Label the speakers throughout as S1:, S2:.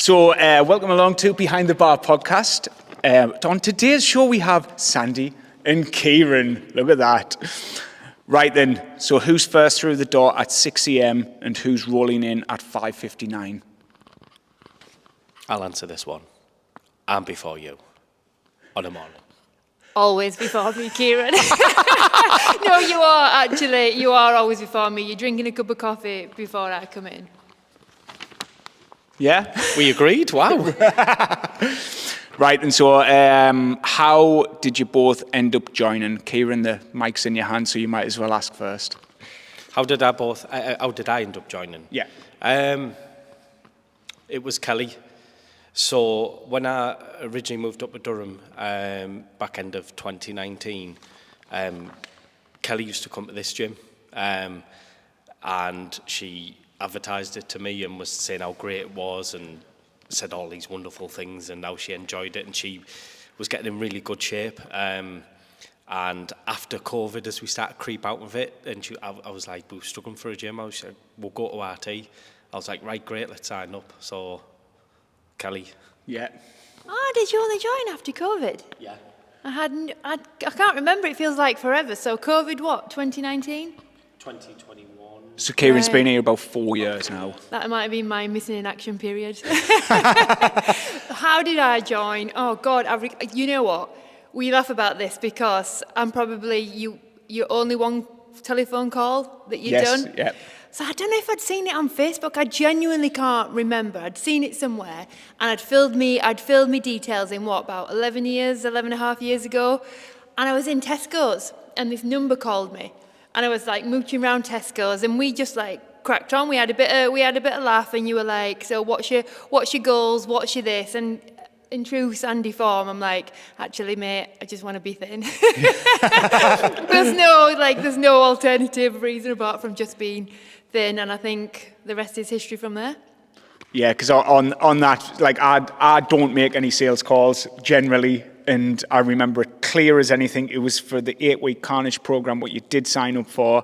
S1: So, welcome along to Behind the Bar podcast. On today's show, we have Sandy and Ciaran. Look at that. Right then, so who's first through the door at 6 a.m. and who's rolling in at 5:59?
S2: I'll answer this one. I'm before you. On a morning.
S3: Always before me, Ciaran. No, you are actually. You are always before me. You're drinking a cup of coffee before I come in.
S1: Yeah?
S2: We agreed? Wow.
S1: Right, and so how did you both end up joining? Ciaran, the mic's in your hand, so you might as well ask first.
S2: How did I end up joining?
S1: Yeah.
S2: It was Kelly. So when I originally moved up to Durham, back end of 2019, Kelly used to come to this gym, and she advertised it to me and was saying how great it was and said all these wonderful things and how she enjoyed it and she was getting in really good shape. And after COVID, as we started to creep out of it, and I was like, we were struggling for a gym. I was like, we'll go to RT. I was like, right, great, let's sign up. So, Kelly.
S1: Yeah.
S3: Oh, did you only join after COVID?
S2: Yeah.
S3: I can't remember. It feels like forever. So COVID, what? 2019?
S2: 2021.
S1: So Ciaran's been here about 4 years now.
S3: That might have been my missing in action period. How did I join? Oh God, you know what? We laugh about this because I'm probably your only one telephone call that you've done.
S1: Yeah.
S3: So I don't know if I'd seen it on Facebook. I genuinely can't remember. I'd seen it somewhere and I'd filled me details in about 11 and a half years ago. And I was in Tesco's and this number called me. And I was like mooching around Tesco's and we just like cracked on. We had a bit of laugh and you were like, so what's your goals? What's your this? And in true Sandy form, I'm like, actually, mate, I just want to be thin. There's no alternative reason apart from just being thin. And I think the rest is history from there.
S1: Yeah, because on that, like I don't make any sales calls generally, and I remember it clear as anything. It was for the 8-week Carnage program, what you did sign up for.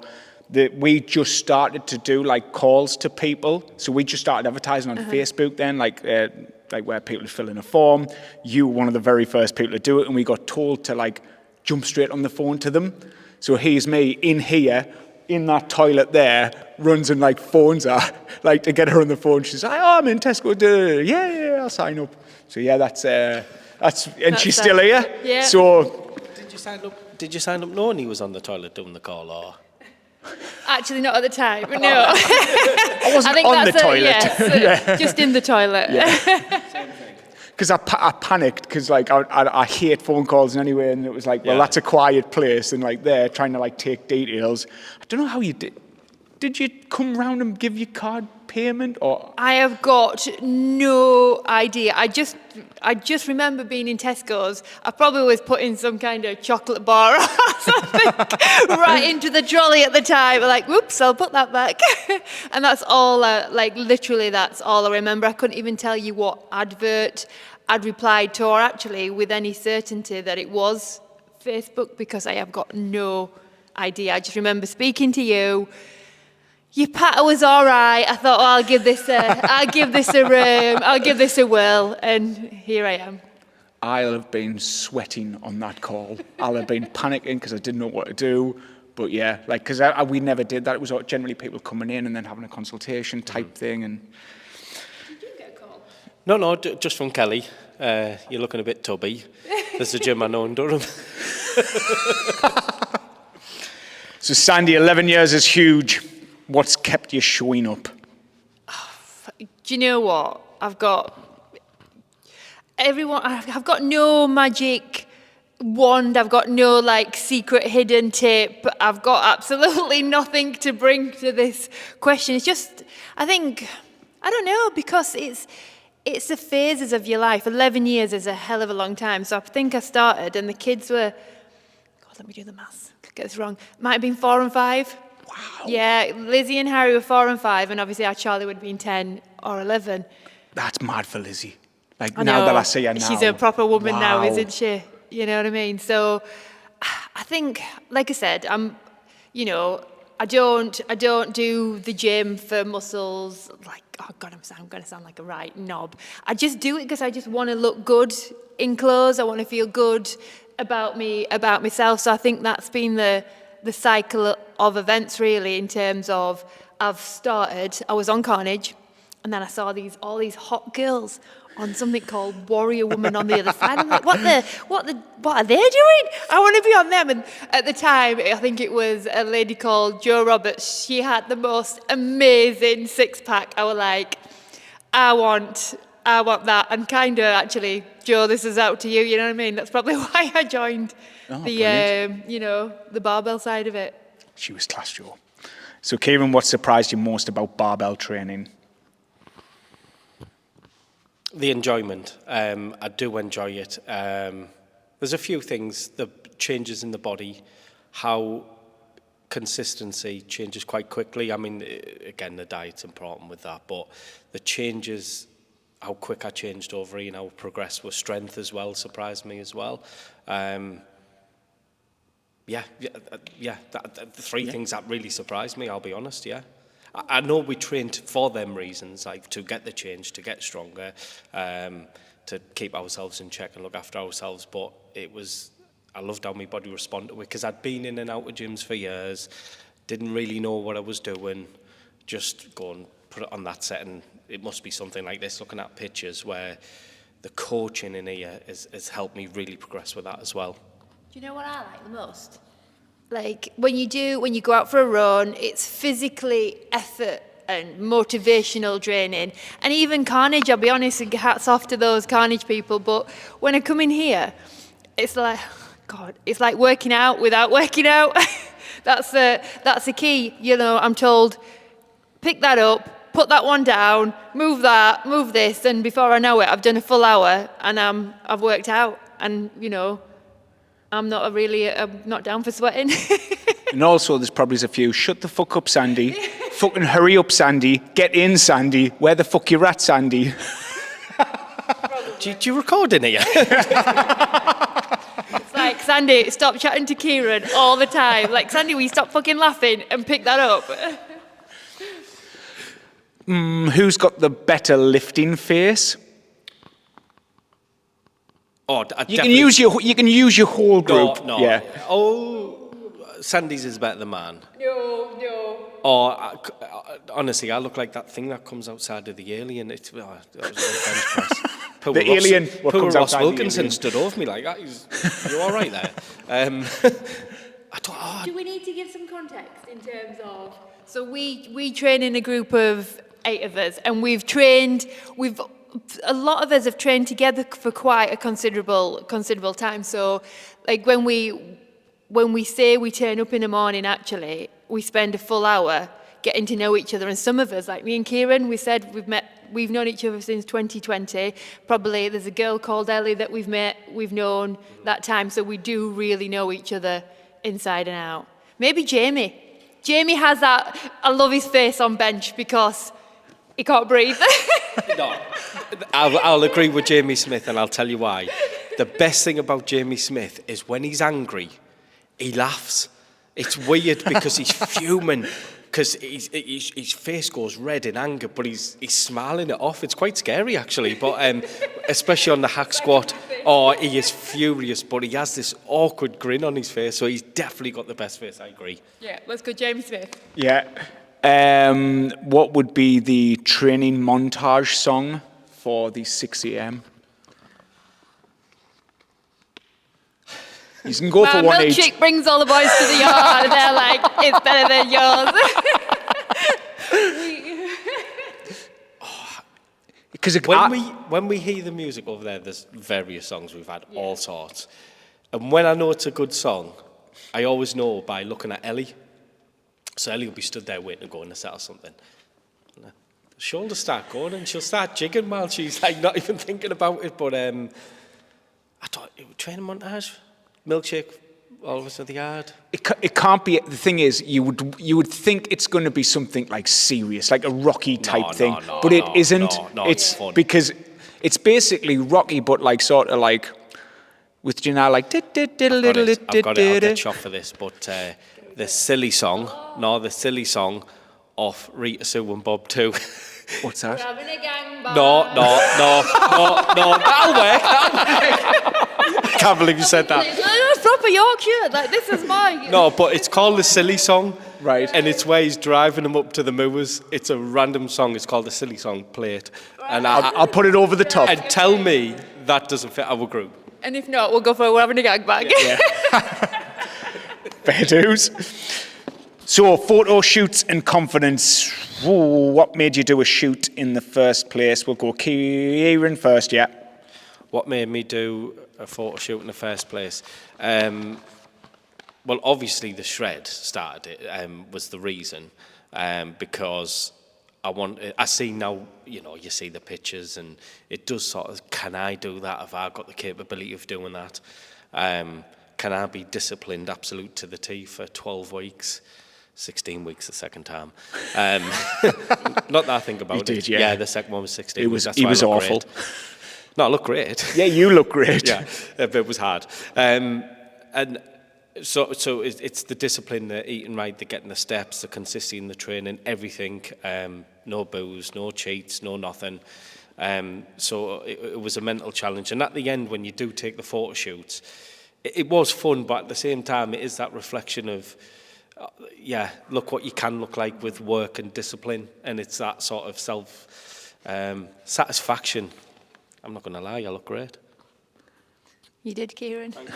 S1: That we just started to do like calls to people, so we just started advertising on Facebook then, like where people would fill in a form. You were one of the very first people to do it, and we got told to like jump straight on the phone to them. So here's me in here. In that toilet there, runs and like phones her, like to get her on the phone. She's like, oh, I'm in Tesco. Yeah, I'll sign up. So yeah, that's she's still here.
S3: Yeah.
S1: So
S2: Did you sign up knowing he was on the toilet doing the call, or?
S3: Actually, not at the time. No.
S1: I wasn't on the toilet.
S3: Yes, just in the toilet.
S1: Yeah. Because I panicked because like I hate phone calls anyway, and it was like, well, that's a quiet place, and like they're trying to like take details. I don't know how you did. Did you come round and give your card payment or? I
S3: have got no idea. I just remember being in Tesco's. I probably was putting some kind of chocolate bar or something right into the trolley at the time. Like, whoops, I'll put that back. And that's all, literally that's all I remember. I couldn't even tell you what advert I'd replied to or actually with any certainty that it was Facebook because I have got no idea. I just remember speaking to you. Your patter was all right. I thought, I'll give this a whirl, and here I am.
S1: I'll have been sweating on that call. I'll have been panicking because I didn't know what to do. But yeah, like because we never did that. It was generally people coming in and then having a consultation type thing. And
S3: did you get a call?
S2: No, just from Kelly. You're looking a bit tubby. There's a gym I know in Durham.
S1: So Sandy, 11 years is huge. What's kept you showing up?
S3: Do you know what? I've got no magic wand. I've got no like secret hidden tip. I've got absolutely nothing to bring to this question. It's just, I don't know, because it's the phases of your life. 11 years is a hell of a long time. So I think I started and the kids were, God, let me do the maths. Get this wrong. Might have been 4 and 5.
S1: Wow.
S3: Yeah, Lizzie and Harry were 4 and 5, and obviously our Charlie would have been 10 or 11.
S1: That's mad for Lizzie. Like now that I see her now.
S3: She's a proper woman now,
S1: Wow.
S3: isn't she? You know what I mean? So I think, like I said, I don't do the gym for muscles. Like, oh God, I'm going to sound like a right knob. I just do it because I just want to look good in clothes. I want to feel good about myself. So I think that's been the cycle of events really, in terms of I was on Carnage, and then I saw all these hot girls on something called Warrior Woman on the other side. I'm like, what are they doing? I want to be on them. And at the time, I think it was a lady called Jo Roberts. She had the most amazing six-pack. I was like, I want that. And kind of actually, Jo, this is out to you. You know what I mean? That's probably why I joined the barbell side of it.
S1: She was class, Jo. So, Ciaran, what surprised you most about barbell training?
S2: The enjoyment. I do enjoy it. There's a few things, the changes in the body, how consistency changes quite quickly. I mean, again, the diet's important with that, but the changes, how quick I changed over, how I progressed with strength as well, surprised me as well. The three things that really surprised me, I'll be honest, yeah. I know we trained for them reasons, like to get the change, to get stronger, to keep ourselves in check and look after ourselves, but I loved how my body responded to it, because I'd been in and out of gyms for years, didn't really know what I was doing, just go and put it on that set, and it must be something like this, looking at pictures where the coaching in here has helped me really progress with that as well.
S3: Do you know what I like the most? Like when you go out for a run, it's physically effort and motivational training. And even Carnage, I'll be honest, and hats off to those Carnage people, but when I come in here, it's like, God, it's like working out without working out. That's the key. I'm told, pick that up, put that one down, move that, move this, and before I know it, I've done a full hour and I've worked out. And, I'm not down for sweating.
S1: And also, there's probably a few, shut the fuck up, Sandy. Fucking hurry up, Sandy. Get in, Sandy. Where the fuck you at, Sandy?
S2: Do you record in here?
S3: It's like, Sandy, stop chatting to Ciaran all the time. Like, Sandy, will you stop fucking laughing and pick that up?
S1: Who's got the better lifting face?
S2: Oh,
S1: you can use your whole group.
S2: No.
S1: Yeah.
S2: Oh, Sandy's is better than mine.
S3: No.
S2: Oh, honestly, I look like that thing that comes outside of the alien. That was a bench press.
S1: The alien. What
S2: poor
S1: comes
S2: Ross
S1: outside
S2: Wilkinson stood over me like that. You're all right there.
S3: Do we need to give some context in terms of? So we train in a group of 8 of us, and a lot of us have trained together for quite a considerable time. So, like when we say we turn up in the morning, actually, we spend a full hour getting to know each other. And some of us, like me and Ciaran, we said we've known each other since 2020. Probably there's a girl called Ellie that we've known that time. So we do really know each other inside and out. Maybe Jamie. Jamie has that. I love his face on bench because he can't breathe.
S2: No, I'll agree with Jamie Smith, and I'll tell you why. The best thing about Jamie Smith is when he's angry, he laughs. It's weird because he's fuming, because his face goes red in anger, but he's smiling it off. It's quite scary, actually, but especially on the hack squat. Oh, he is furious, but he has this awkward grin on his face, so he's definitely got the best face, I agree.
S3: Yeah, let's go Jamie Smith.
S1: Yeah. What would be the training montage song for the 6 a.m? You can go for one each.
S3: My milkshake brings all the boys to the yard, and they're like, it's better than yours.
S1: Because
S2: when we hear the music over there, there's various songs we've had, all sorts. And when I know it's a good song, I always know by looking at Ellie. So Ellie will be stood there waiting to go in the set or something. And the shoulders start going and she'll start jigging while she's like not even thinking about it. But I thought, training montage, milkshake, all of us at the yard.
S1: It can't be. The thing is, you would think it's going to be something like serious, like a Rocky type thing, but it isn't. It's
S2: fun.
S1: Because it's basically Rocky, but like sort of like with Janelle, like.
S2: I've got it. I'll get shot for this, but. the silly song, off Rita Sue and Bob too.
S1: What's that?
S3: We're having a gangbang.
S2: No, that'll work. Can't believe you said that.
S3: It's proper Yorkshire. Like, this is mine.
S2: No, but it's called the Silly Song.
S1: Right.
S2: And it's where he's driving them up to the moors. It's a random song. It's called the Silly Song. Play it. And
S1: I'll put it over the top.
S2: and tell me that doesn't fit our group.
S3: And if not, we'll go for We're Having a Gangbang.
S1: Yeah. Fair dues. So, photo shoots and confidence. Ooh, what made you do a shoot in the first place? We'll go Ciaran first, yeah.
S2: What made me do a photo shoot in the first place? Well, obviously the shred started it, was the reason, because I see now, you see the pictures and it does sort of, can I do that? Have I got the capability of doing that? Can I be disciplined absolute to the T for 12 weeks? 16 weeks the second time. Not that I think about it.
S1: You did, yeah.
S2: Yeah, the second one was 16
S1: It
S2: weeks.
S1: was,
S2: That's
S1: it
S2: why I
S1: was
S2: look
S1: awful.
S2: great. No, I look great.
S1: Yeah, you look great.
S2: Yeah, but it was hard. And so it's the discipline, the eating right, the getting the steps, the consistency in the training, everything. No booze, no cheats, no nothing. So it was a mental challenge. And at the end, when you do take the photo shoots, it was fun, but at the same time, it is that reflection of, look what you can look like with work and discipline. And it's that sort of satisfaction. I'm not going to lie, I look great.
S3: You did, Ciaran.
S2: For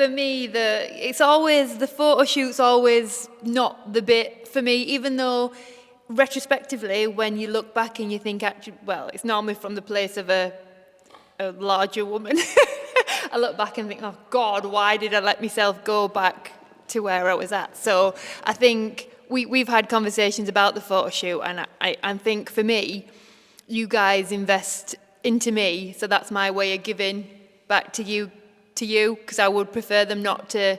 S3: me, it's always, the photo shoot's always not the bit for me, even though retrospectively, when you look back and you think, actually, well, it's normally from the place of a larger woman. I look back and think, oh God, why did I let myself go back to where I was at? So I think we've had conversations about the photo shoot, and I think for me, you guys invest into me, so that's my way of giving back to you, because I would prefer them not to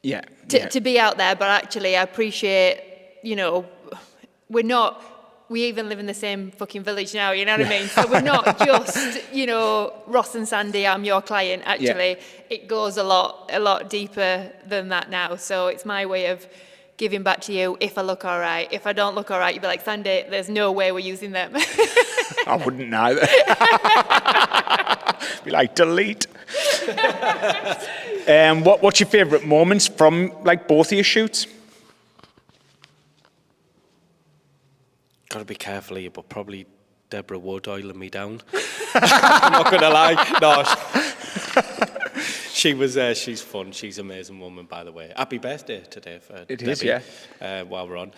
S3: be out there, but actually I appreciate, we even live in the same fucking village now, you know what I mean? So we're not just, Ross and Sandy, I'm your client. Actually, it goes a lot deeper than that now. So it's my way of giving back to you if I look all right. If I don't look all right, you'd be like, Sandy, there's no way we're using them.
S1: I wouldn't either. Be like, delete. What's your favourite moments from both of your shoots?
S2: Got to be careful here, but probably Deborah Wood oiling me down. I'm not going to lie. No, she's fun. She's an amazing woman, by the way. Happy birthday today for
S1: It
S2: Debbie,
S1: is, yeah.
S2: While we're on.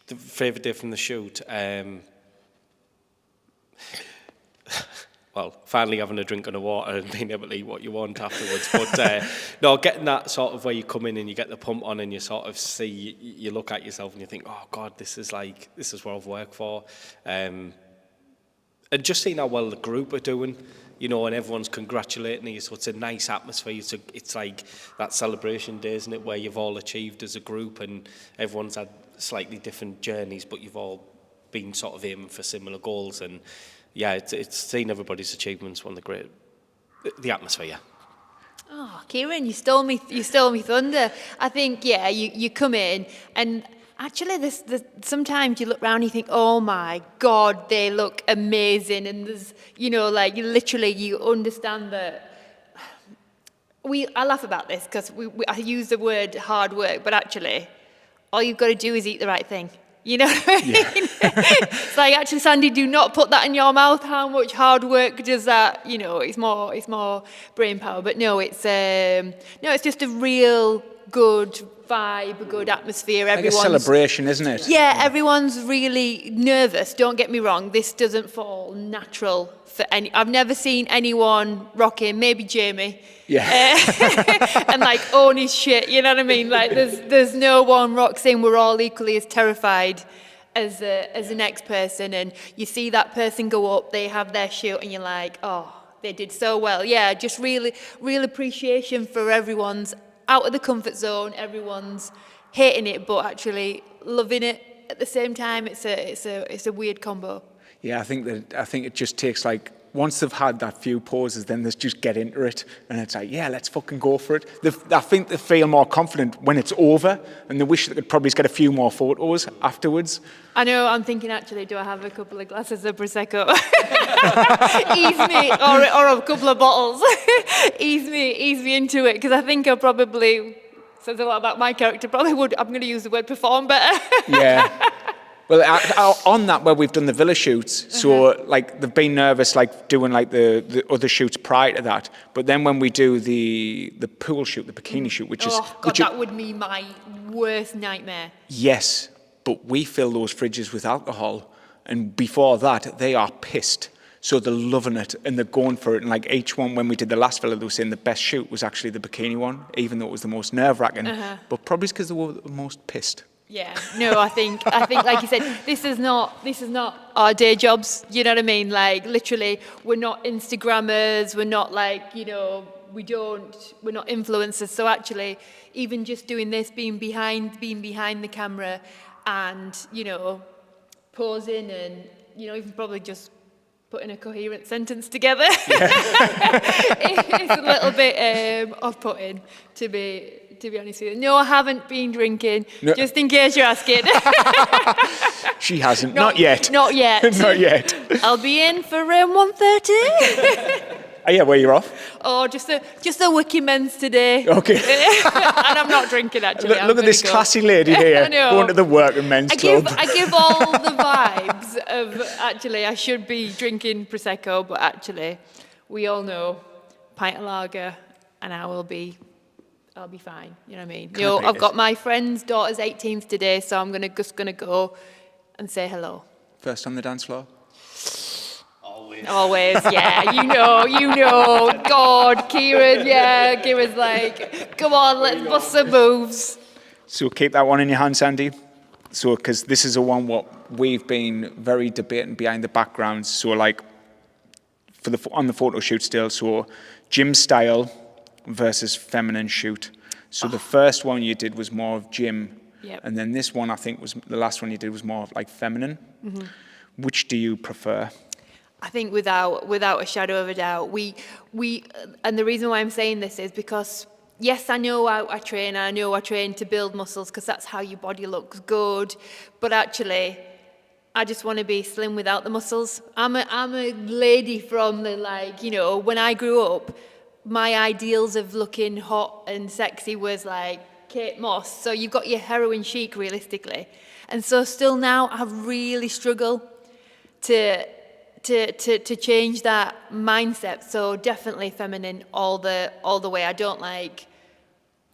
S2: The favourite day from the shoot. Well, finally having a drink on the water and being able to eat what you want afterwards. But no, getting that sort of where you come in and you get the pump on and you sort of see, you look at yourself and you think, oh God, this is what I've worked for. And just seeing how well the group are doing, and everyone's congratulating you. So it's a nice atmosphere. It's like that celebration day, isn't it, where you've all achieved as a group and everyone's had slightly different journeys, but you've all been sort of aiming for similar goals. And yeah, it's seeing everybody's achievements, one of the great, the atmosphere.
S3: Oh, Ciaran, you stole me thunder. I think, you come in and actually sometimes you look around and you think, oh my God, they look amazing. And there's, you understand that. I laugh about this because I use the word hard work, but actually all you've got to do is eat the right thing. You know what I mean? Yeah. It's like, actually, Sandy, do not put that in your mouth. How much hard work does that? It's more brain power. But no, it's just a real good vibe, a good atmosphere.
S1: Like a celebration, isn't it?
S3: Yeah, everyone's really nervous. Don't get me wrong. This doesn't fall natural for any. I've never seen anyone rocking. Maybe Jamie.
S1: Yeah.
S3: And own his shit, you know what I mean? There's no one rocks in. We're all equally as terrified as the next person. And you see that person go up, they have their shoot, and you're like, oh, they did so well. Yeah, just real appreciation for everyone's out of the comfort zone. Everyone's hating it, but actually loving it at the same time. It's a weird combo.
S1: Yeah, I think it just takes like, once they've had that few pauses, then they just get into it, and it's like, yeah, let's fucking go for it. I think they feel more confident when it's over, and they wish they could probably get a few more photos afterwards.
S3: I know, I'm thinking actually, do I have a couple of glasses of Prosecco? Ease me, or a couple of bottles. ease me into it, because I think I probably, says a lot about my character, I'm going to use the word perform better.
S1: Yeah. Well, on that, where we've done the villa shoots, so like they've been nervous, like doing like the other shoots prior to that. But then when we do the pool shoot, the bikini shoot, which is
S3: that would be my worst nightmare.
S1: Yes, but we fill those fridges with alcohol, and before that they are pissed. So they're loving it and they're going for it. And like each one, when we did the last villa, they were saying the best shoot was actually the bikini one, even though it was the most nerve-wracking. But probably because they were the most pissed.
S3: Yeah, no, I think like you said, this is not our day jobs, you know what I mean? Like literally, we're not Instagrammers, we're not like, you know, we're not influencers. So actually, even just doing this, being behind the camera and, you know, posing and, you know, even probably just putting a coherent sentence together. It's a little bit off-putting, to be honest with you. No, I haven't been drinking, just in case you're asking.
S1: She hasn't, not yet.
S3: Not yet.
S1: Not yet.
S3: I'll be in for 1:30.
S1: Oh yeah, where you're off?
S3: Oh, just a wiki men's today.
S1: Okay.
S3: And I'm not drinking, actually.
S1: Look at this classy lady here, going to the working men's club.
S3: I give all the vibes of, actually, I should be drinking Prosecco, but actually, we all know, pint of lager, and I'll be fine, you know what I mean? You know, I've got my friend's daughter's 18th today, so I'm just gonna go and say hello.
S1: First on the dance floor?
S3: Always, yeah, you know. God, Ciaran, yeah, Ciaran's like, come on, let's bust some moves.
S1: So keep that one in your hand, Sandy. So, because this is a one what we've been very debating behind the background. So, like, on the photo shoot still, so gym style versus feminine shoot. So the first one you did was more of gym, and then this one I think was the last one you did was more of like feminine. Which do you prefer?
S3: I think without a shadow of a doubt, we and the reason why I'm saying this is because yes, I know I train to build muscles because that's how your body looks good, but actually I just want to be slim without the muscles. I'm a lady from the, like, you know, when I grew up, my ideals of looking hot and sexy was like Kate Moss. So you've got your heroin chic realistically. And so still now I really struggle to change that mindset. So definitely feminine all the way. I don't like,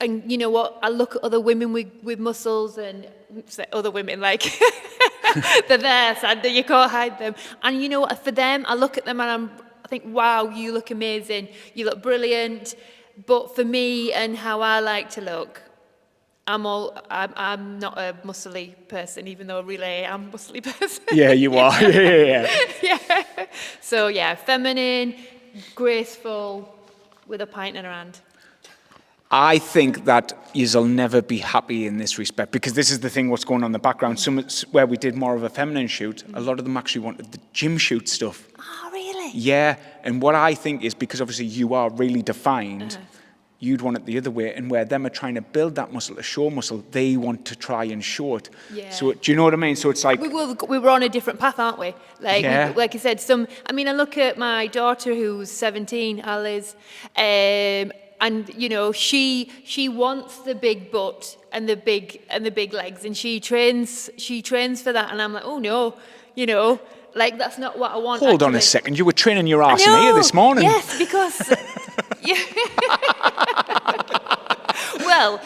S3: and you know what, I look at other women with muscles and other women like they're there, Sandy, you can't hide them. And you know what, for them, I look at them and I think, wow, you look amazing, you look brilliant. But for me and how I like to look, I'm not a muscly person, even though really I am a muscly person.
S1: Yeah, you are. Yeah.
S3: So yeah, feminine, graceful, with a pint in her hand.
S1: I think that you'll never be happy in this respect, because this is the thing, what's going on in the background. Some where we did more of a feminine shoot, a lot of them actually wanted the gym shoot stuff.
S3: Oh, really?
S1: Yeah, and what I think is, because obviously you are really defined, you'd want it the other way, and where them are trying to build that muscle to show muscle, they want to try and show it. Yeah. So do you know what I mean? So it's like
S3: we were on a different path, aren't we? Like, like you said, I look at my daughter who's 17, Alice, and you know, she wants the big butt and the big legs, and she trains for that, and I'm like, oh no, you know, like that's not what I want.
S1: Hold on a second, you were training your arse in here this morning.
S3: Yes, because well,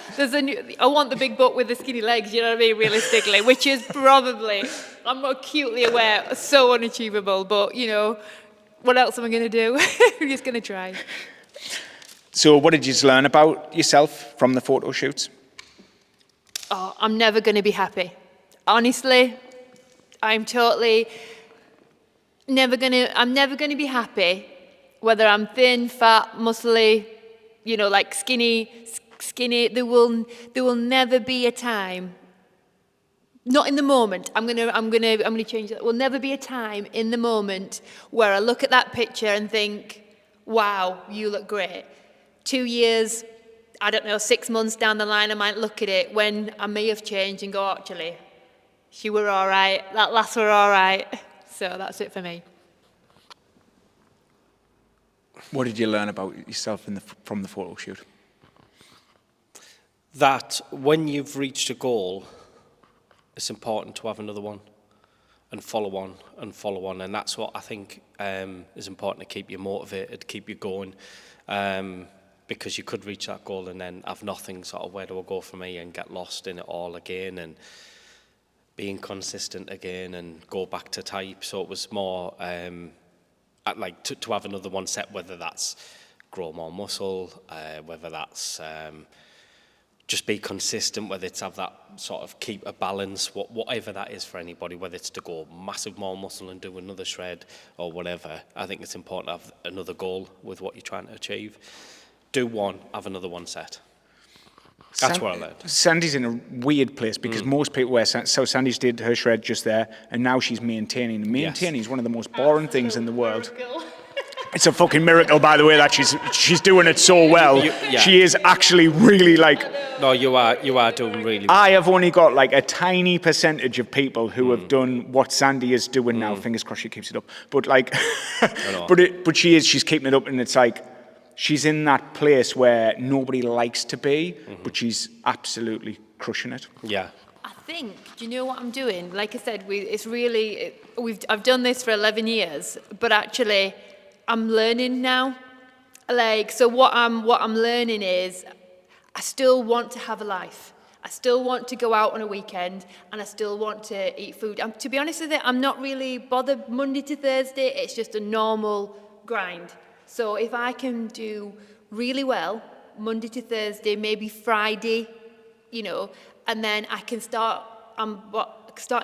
S3: I want the big butt with the skinny legs, you know what I mean, realistically, which is probably, I'm acutely aware, so unachievable, but you know, what else am I going to do? I'm just going to try.
S1: So what did you learn about yourself from the photo shoots?
S3: Oh, I'm never going to be happy. Honestly, I'm totally never going to be happy, whether I'm thin, fat, muscly, you know, like skinny. There will never be a time Not in the moment. I'm gonna change that. There will never be a time in the moment where I look at that picture and think, wow, you look great. 2 years, I don't know, 6 months down the line, I might look at it when I may have changed and go, actually, she were all right, that lass were all right. So that's it for me.
S1: What did you learn about yourself from the photo shoot?
S2: That when you've reached a goal, it's important to have another one and follow on and follow on. And that's what I think is important to keep you motivated, to keep you going. Because you could reach that goal and then have nothing, sort of where do I go from here, and get lost in it all again and be inconsistent again and go back to type. So it was more like to have another one set, whether that's grow more muscle, whether that's just be consistent, whether it's have that sort of keep a balance, whatever that is for anybody, whether it's to go massive more muscle and do another shred or whatever. I think it's important to have another goal with what you're trying to achieve. Do one, have another one set. That's what I learned.
S1: Sandy's in a weird place because most people wear... So Sandy's did her shred just there, and now she's maintaining. And maintaining is one of the most boring things in the world. It's a fucking miracle, by the way, that she's doing it so well. She is actually really like...
S2: No, you are doing really well.
S1: I have only got like a tiny percentage of people who have done what Sandy is doing now. Fingers crossed she keeps it up. But like... but she's keeping it up, and it's like... She's in that place where nobody likes to be, but she's absolutely crushing it.
S2: Yeah.
S3: I think, do you know what I'm doing? Like I said, I've done this for 11 years, but actually I'm learning now. Like, so what I'm learning is I still want to have a life. I still want to go out on a weekend, and I still want to eat food. To be honest with you, I'm not really bothered Monday to Thursday. It's just a normal grind. So if I can do really well Monday to Thursday, maybe Friday, and then I can start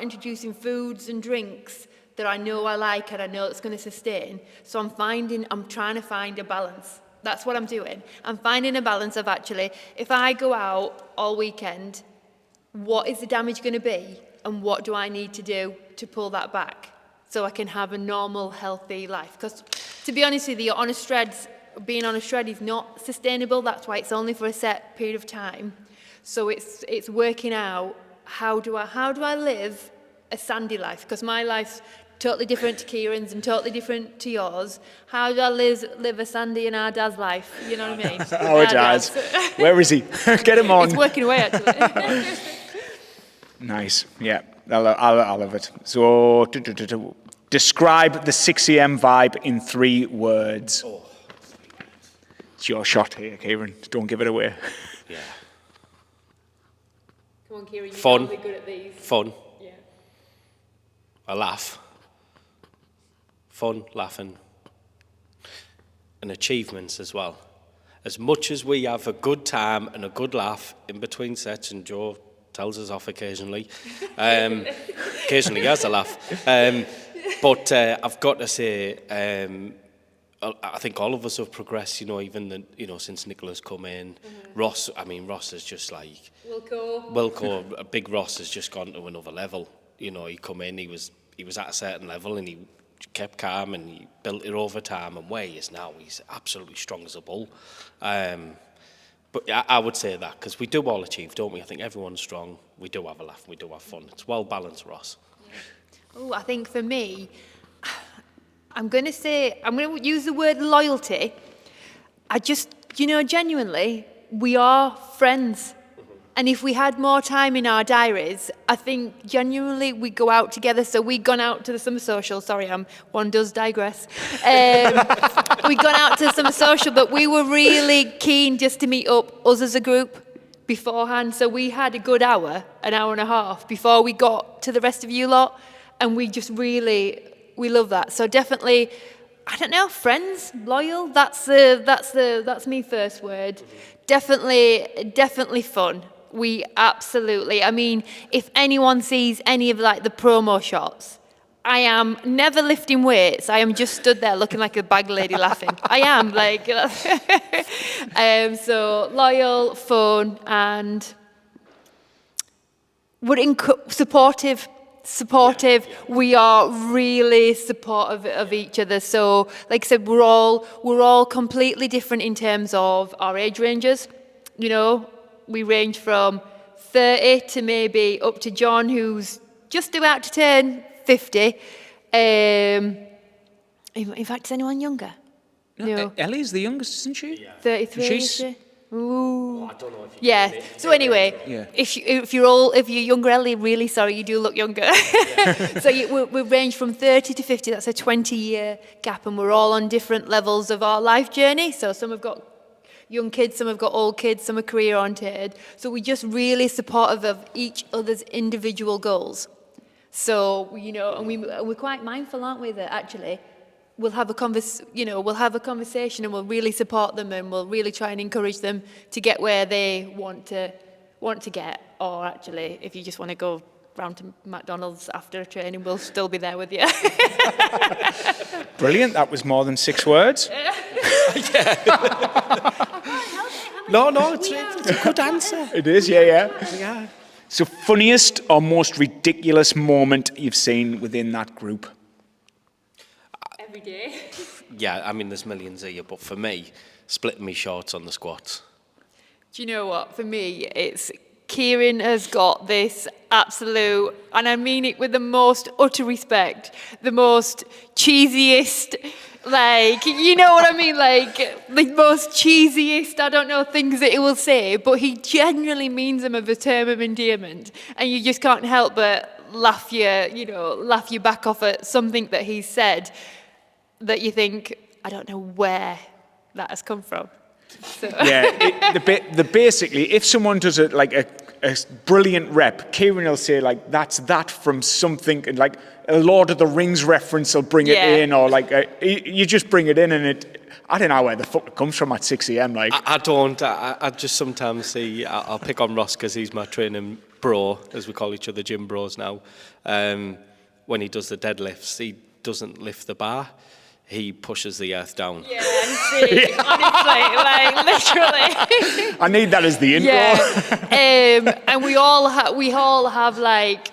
S3: introducing foods and drinks that I know I like and I know it's going to sustain. So I'm trying to find a balance. That's what I'm doing. I'm finding a balance of actually, if I go out all weekend, what is the damage going to be, and what do I need to do to pull that back so I can have a normal, healthy life? Because to be honest with you, being on a shred is not sustainable. That's why it's only for a set period of time. So it's working out how do I live a Sandy life? Because my life's totally different to Ciaran's and totally different to yours. How do I live a Sandy and our dad's life? You know what I mean?
S1: Our dad's. Where is he? Get him on.
S3: It's working away, actually.
S1: Nice. Yeah, I love it. So, describe the 6 a.m. vibe in 3 words.
S2: Oh.
S1: It's your shot here, Ciaran. Don't give it away.
S2: Yeah.
S3: Come on, Ciaran, you're
S2: Fun.
S3: probably good at these.
S2: Fun.
S3: Yeah.
S2: A laugh. Fun, laughing. And achievements as well. As much as we have a good time and a good laugh in between sets, and Joe tells us off occasionally. Occasionally he has a laugh. But I've got to say, I think all of us have progressed, even since Nicola's come in. Ross is just like... Wilco, Big Ross has just gone to another level. He come in, he was at a certain level, and he kept calm, and he built it over time, and where he is now, he's absolutely strong as a bull. But I would say that, because we do all achieve, don't we? I think everyone's strong. We do have a laugh. We do have fun. It's well balanced, Ross.
S3: Oh, I think for me, I'm going to use the word loyalty. I just, genuinely, we are friends. And if we had more time in our diaries, I think genuinely we go out together. So we'd gone out to the summer social. Sorry, one does digress. We'd gone out to the summer social, but we were really keen just to meet up, us as a group, beforehand. So we had a good an hour and a half, before we got to the rest of you lot. And we just we love that. So definitely, I don't know, friends, loyal. That's me first word. Definitely fun. We absolutely. I mean, if anyone sees any of the promo shots, I am never lifting weights. I am just stood there looking like a bag lady laughing. I am so loyal, fun, and we're supportive. We are really supportive of each other. So, like I said, we're all completely different in terms of our age ranges. You know, we range from 30 to maybe up to John, who's just about to turn 50. In fact, is anyone younger? No.
S1: Ellie's the youngest, isn't she?
S2: Yeah.
S3: 33,
S1: She's-
S3: is she? Ooh.
S2: I don't know if you
S3: Yeah.
S2: can admit-
S3: So anyway,
S1: Yeah.
S3: if you're younger, Ellie, really sorry, you do look younger. So we range from 30 to 50. That's a 20-year gap, and we're all on different levels of our life journey. So some have got young kids, some have got old kids, some are career oriented. So we're just really supportive of each other's individual goals. So and we're quite mindful, aren't we? That actually, we'll have a conversation, and we'll really support them, and we'll really try and encourage them to get where they want to get. Or actually, if you just want to go round to McDonald's after a training, we'll still be there with you.
S1: Brilliant. That was more than 6 words.
S2: No, it's a good answer.
S1: It is, yeah. So funniest or most ridiculous moment you've seen within that group?
S3: Every day.
S2: Yeah, I mean, there's millions here, but for me, splitting me shorts on the squats.
S3: Do you know what? For me, it's Ciaran has got this absolute, and I mean it with the most utter respect, the most cheesiest, like, you know what I mean? Like, the most cheesiest, I don't know, things that he will say, but he genuinely means them as a term of endearment. And you just can't help but laugh your back off at something that he said that you think, I don't know where that has come from. So.
S1: Yeah, basically, if someone does a brilliant rep, Ciaran will say, like, that's that from something, and like a Lord of the Rings reference will bring it in, or like, you just bring it in, and I don't know where the fuck it comes from at 6 a.m. Like,
S2: I don't. I just sometimes see. I'll pick on Ross because he's my training bro, as we call each other, gym bros now. When he does the deadlifts, he doesn't lift the bar. He pushes the earth down.
S3: Yeah, honestly, like literally.
S1: I need that as the intro.
S3: Yeah. And we all have like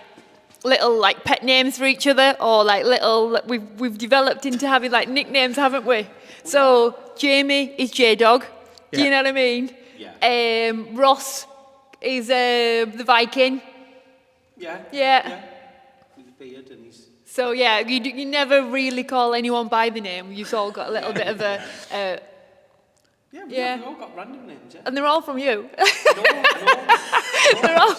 S3: little like pet names for each other, or like little we've developed into having like nicknames, haven't we? So Jamie is J-Dog. Do you know what I mean?
S2: Yeah.
S3: Ross is the Viking. Yeah.
S2: With the beard and he's.
S3: So yeah, you never really call anyone by the name. You've all got a little bit of a.
S2: We've all got random names, yeah.
S3: And they're all from you.
S2: No.
S3: They're all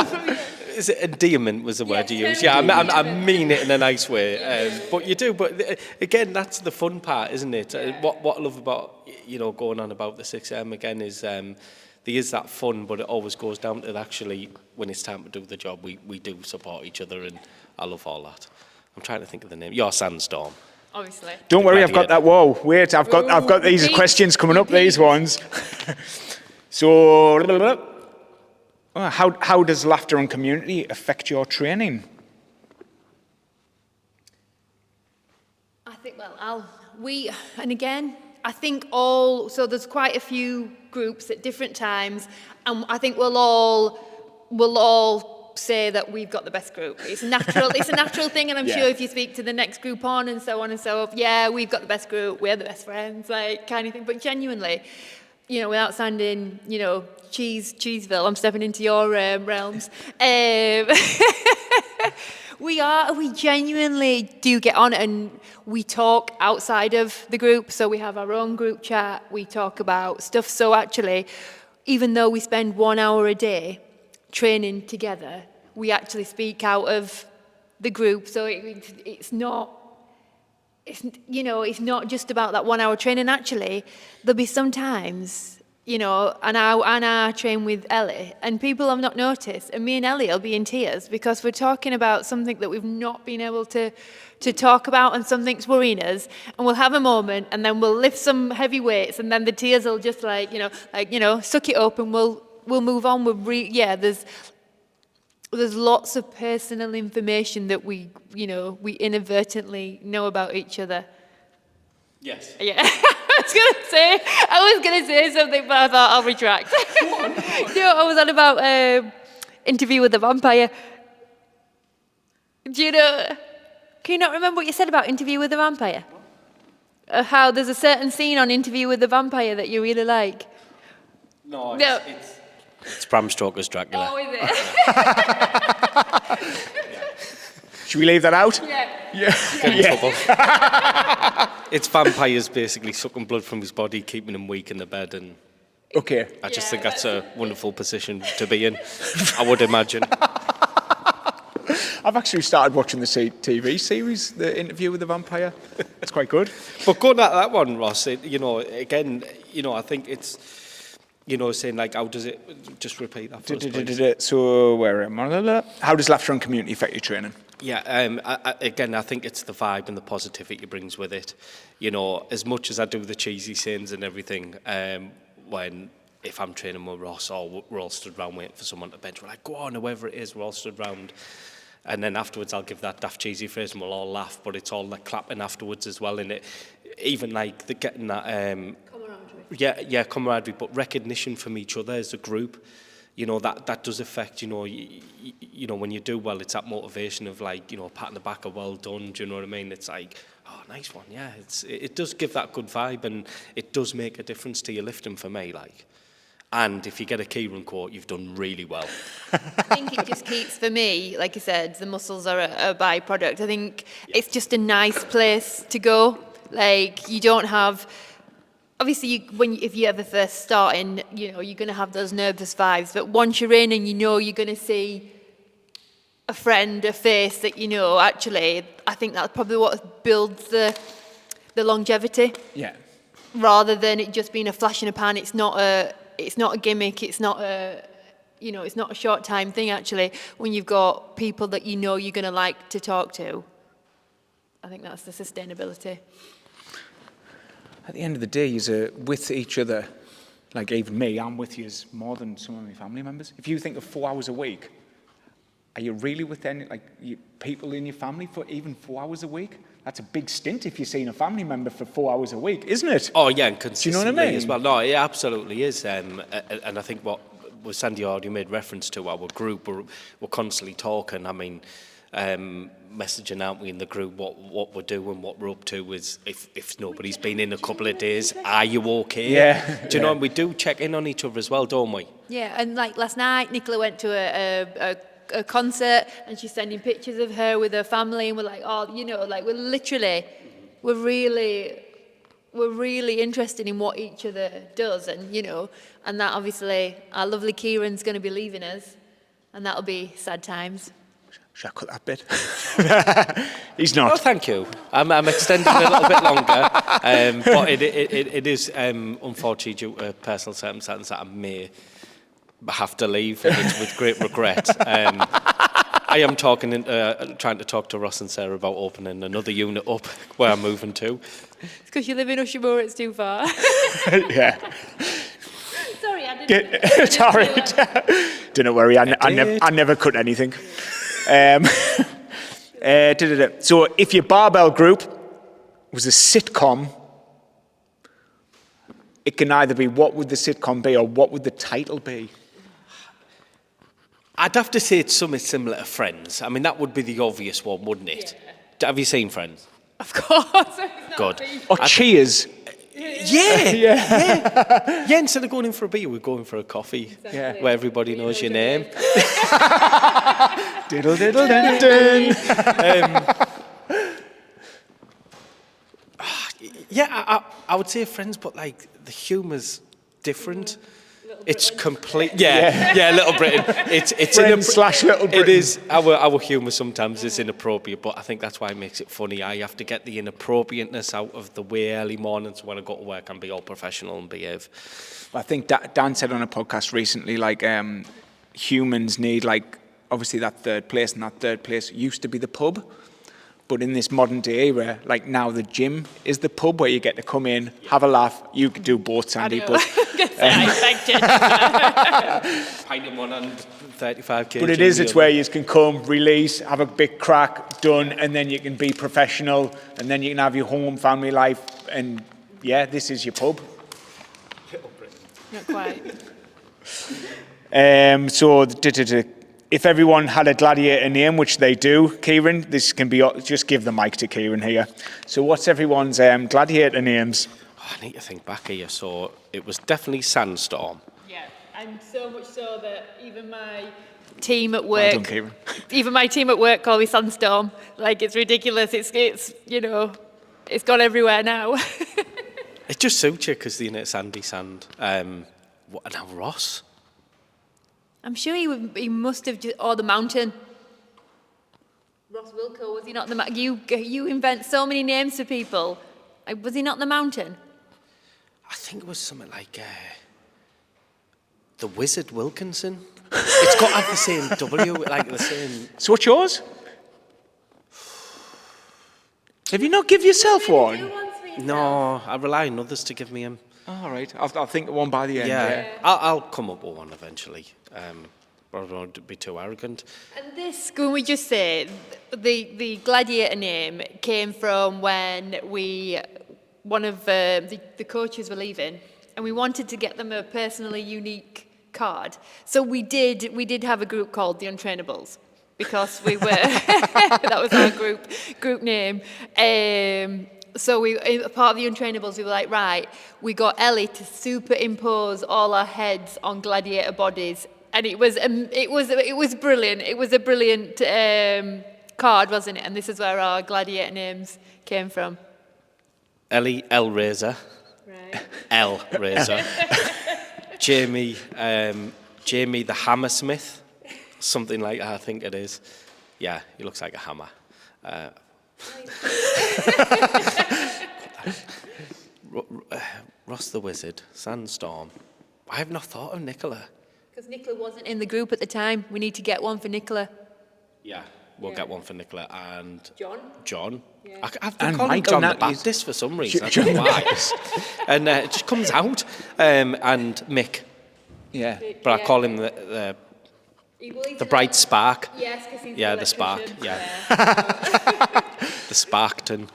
S3: from you.
S2: Is it endearment was the word you used? Yeah, I mean it in a nice way. But you do. But again, that's the fun part, isn't it? What I love about going on about the 6am again is there is that fun, but it always goes down to actually when it's time to do the job, we do support each other, and I love all that. I'm trying to think of the name. Your Sandstorm.
S3: Obviously.
S1: Don't worry, I've got that. Whoa, wait, I've got these questions coming up. These ones. So, how does laughter and community affect your training?
S3: I think I think so there's quite a few groups at different times, and I think we'll all say that we've got the best group. It's natural. It's a natural thing, and I'm sure if you speak to the next group on and so on and so on, we've got the best group. We're the best friends, like kind of thing. But genuinely, without sounding, Cheeseville, I'm stepping into your realms. We genuinely do get on, and we talk outside of the group. So we have our own group chat. We talk about stuff. So actually, even though we spend 1 hour a day training together, we actually speak out of the group. So it's not just about that 1 hour training. Actually, there'll be some times, and I train with Ellie, and people have not noticed, and me and Ellie will be in tears because we're talking about something that we've not been able to talk about, and something's worrying us, and we'll have a moment, and then we'll lift some heavy weights, and then the tears will just suck it up, and we'll move on. There's lots of personal information that we inadvertently know about each other.
S2: Yes.
S3: Yeah. I was gonna say something, but I thought I'll retract. Go on. I was on about Interview with the Vampire. Do you know? Can you not remember what you said about Interview with the Vampire? How there's a certain scene on Interview with the Vampire that you really like.
S2: No,
S3: No.
S2: it's Bram Stoker's Dracula.
S3: Oh, is it?
S1: Should we leave that out?
S3: Yeah.
S2: Get in trouble. It's vampires basically sucking blood from his body, keeping him weak in the bed, and
S1: Okay.
S2: I just think that's a wonderful position to be in, I would imagine.
S1: I've actually started watching the TV series, The Interview with the Vampire. It's quite good.
S2: But going at that one, Ross, again, I think it's, saying like, how does it, just repeat that first, please.
S1: So, where am I? How does laughter and community affect your training?
S2: Yeah, I think it's the vibe and the positivity it brings with it. As much as I do the cheesy sins and everything, if I'm training with Ross or we're all stood around waiting for someone to bench, we're like, go on, whoever it is, we're all stood around. And then afterwards I'll give that daft cheesy phrase and we'll all laugh, but it's all like clapping afterwards as well. And even like getting that... camaraderie. Camaraderie, but recognition from each other as a group. That does affect, when you do well, it's that motivation of like, pat on the back of well done, do you know what I mean? It's like, oh, nice one, yeah. It does give that good vibe and it does make a difference to your lifting for me, like. And if you get a Ciaran quote, you've done really well.
S3: I think it just keeps, for me, like you said, the muscles are a byproduct. I think it's just a nice place to go. Like, you don't have... Obviously, if you're ever first starting, you're going to have those nervous vibes. But once you're in and you're going to see a friend, a face that actually, I think that's probably what builds the longevity.
S1: Yeah.
S3: Rather than it just being a flash in a pan. It's not a gimmick. It's not it's not a short time thing. Actually, when you've got people that you're going to like to talk to, I think that's the sustainability.
S1: At the end of the day, you're with each other. Like even me, I'm with you more than some of my family members. If you think of 4 hours a week, are you really with people in your family for even 4 hours a week? That's a big stint if you're seeing a family member for 4 hours a week, isn't it?
S2: Oh yeah, and consistently.
S1: Do you know what I mean?
S2: As well. No, it absolutely is. And I think what Sandy already made reference to, our group, we're constantly talking. I mean, messaging, aren't we, in the group, what we're doing, what we're up to, is if nobody's been in a couple of days, are you okay?
S1: Yeah.
S2: Do you know, and we do check in on each other as well, don't we?
S3: Yeah, and like last night, Nicola went to a concert and she's sending pictures of her with her family, and we're like, we're really interested in what each other does, and and that obviously our lovely Ciaran's going to be leaving us, and that'll be sad times.
S1: Should I cut that bit? He's not.
S2: Oh, thank you. I'm extending a little bit longer, but it is unfortunately due to personal circumstances that I may have to leave, and it's with great regret. I am trying to talk to Ross and Sarah about opening another unit up where I'm moving to.
S3: It's because you live in Ushamoor, it's too far.
S1: Yeah.
S3: Sorry, I didn't.
S1: It's all right. Don't worry, I never cut anything. So if your Barbell group was a sitcom, it can either be what would the sitcom be or what would the title be?
S2: I'd have to say it's something similar to Friends. I mean, that would be the obvious one, wouldn't it? Yeah. Have you seen Friends?
S3: Of course.
S2: Good.
S1: Or Cheers.
S2: Yeah. Instead of going in for a beer, we're going for a coffee. Exactly. Where everybody knows your name.
S1: Diddle diddle dun dun.
S2: I would say Friends, but like the humour's different. It's complete. Yeah, Little Britain. It's
S1: Friends / Little Britain.
S2: It is our humour sometimes is inappropriate, but I think that's why it makes it funny. I have to get the inappropriateness out of the way early morning, so when I go to work, I can be all professional and behave.
S1: I think Dan said on a podcast recently, like humans need obviously that third place, and that third place used to be the pub. But in this modern day era, like now the gym is the pub where you get to come in, have a laugh. You could do both, Sandy. But
S2: pint in one and 35 kg.
S1: But it's where you can come, release, have a big crack, done, and then you can be professional, and then you can have your home, family life, and this is your pub.
S3: Not quite.
S1: if everyone had a gladiator name, which they do, Ciaran, this can be, just give the mic to Ciaran here. So what's everyone's gladiator names?
S2: Oh, I need to think back here. So it was definitely Sandstorm.
S3: Yeah, and so much so that even my team at
S1: Well
S3: work,
S1: done, Ciaran.
S3: call me Sandstorm. Like, it's ridiculous. It's you know, it's gone everywhere now.
S2: It just suits you because the Sandy Sand. What now, Ross?
S3: I'm sure he must have just, or the mountain. Ross Wilco, was he not the you invent so many names for people. Was he not the mountain?
S2: I think it was something like the Wizard Wilkinson. It's got to have the same W, like the same.
S1: So what's yours? Have you not give yourself one?
S2: No, I rely on others to give me him.
S1: All right, I'll think of one by the end.
S2: Yeah, I'll come up with one eventually. But I don't want to be too arrogant.
S3: And this, can we just say, the gladiator name came from when one of the coaches were leaving, and we wanted to get them a personally unique card. So we did have a group called the Untrainables, because we were that was our group name. So part of the Untrainables, we were like, right, we got Ellie to superimpose all our heads on gladiator bodies, and it was brilliant. It was a brilliant card, wasn't it? And this is where our gladiator names came from.
S2: Ellie L Razor,
S3: Right.
S2: L Razor. Jamie the Hammersmith, something like that. I think it is. Yeah, he looks like a hammer. Ross the Wizard, Sandstorm. I have not thought of Nicola.
S3: Because Nicola wasn't in the group at the time. We need to get one for Nicola.
S2: Yeah, we'll get one for Nicola and
S3: John.
S2: Yeah. I've been
S1: And
S2: calling
S1: Michael
S2: John the
S1: Natty's-
S2: Baptist for some reason. I don't know why. And it just comes out. And Mick,
S1: Yeah.
S2: but I call him the bright spark.
S3: Yes, because he's
S2: Yeah, the spark. Yeah, the Sparkton.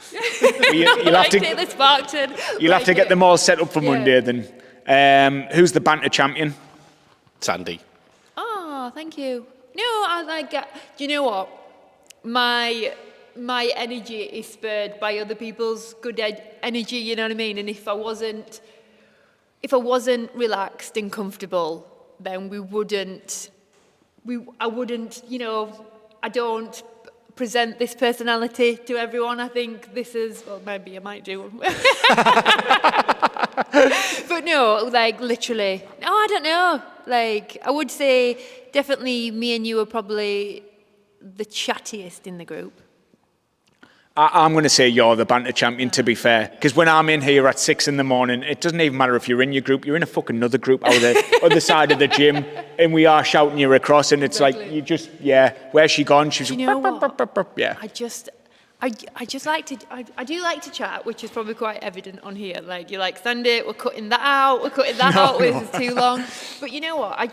S1: You'll have to
S3: the Sparkton.
S1: you'll have to get them all set up for
S3: Yeah.
S1: Monday then. Who's the banter champion?
S2: Sandy.
S3: Oh, thank you. No, I like. Do you know what? My energy is spurred by other people's good energy. You know what I mean? And if I wasn't relaxed and comfortable, then I wouldn't. You know, I don't present this personality to everyone. I think this is. Well, maybe I might do. But no, like literally. No, I don't know. Like, I would say definitely me and you are probably the chattiest in the group.
S1: I'm going to say you're the banter champion, to be fair. Because when I'm in here at 6 a.m, it doesn't even matter if you're in your group. You're in a fucking other group out the other side of the gym, and we are shouting you across, and it's
S3: Exactly.
S1: like, you just, yeah, where's she gone? She's,
S3: Do you know what?
S1: yeah.
S3: I just like to, I do like to chat, which is probably quite evident on here. Like, you're like, Sandy, we're cutting that out, it's too long. But you know what? I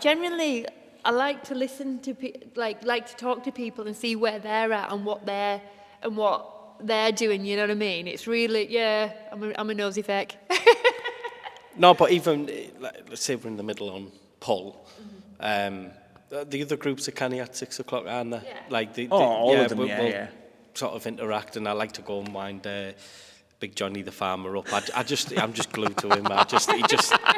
S3: like to listen to, like to talk to people and see where they're at and what they're doing, you know what I mean? It's really, yeah, I'm a nosy feck.
S2: No, but even, let's say we're in the middle on pull. The other groups are kind of at 6 o'clock, aren't they?
S3: Yeah.
S2: Like
S1: All of them,
S2: we'll
S1: yeah.
S2: sort of interact, and I like to go and wind Big Johnny the farmer up. I'm just glued to him. I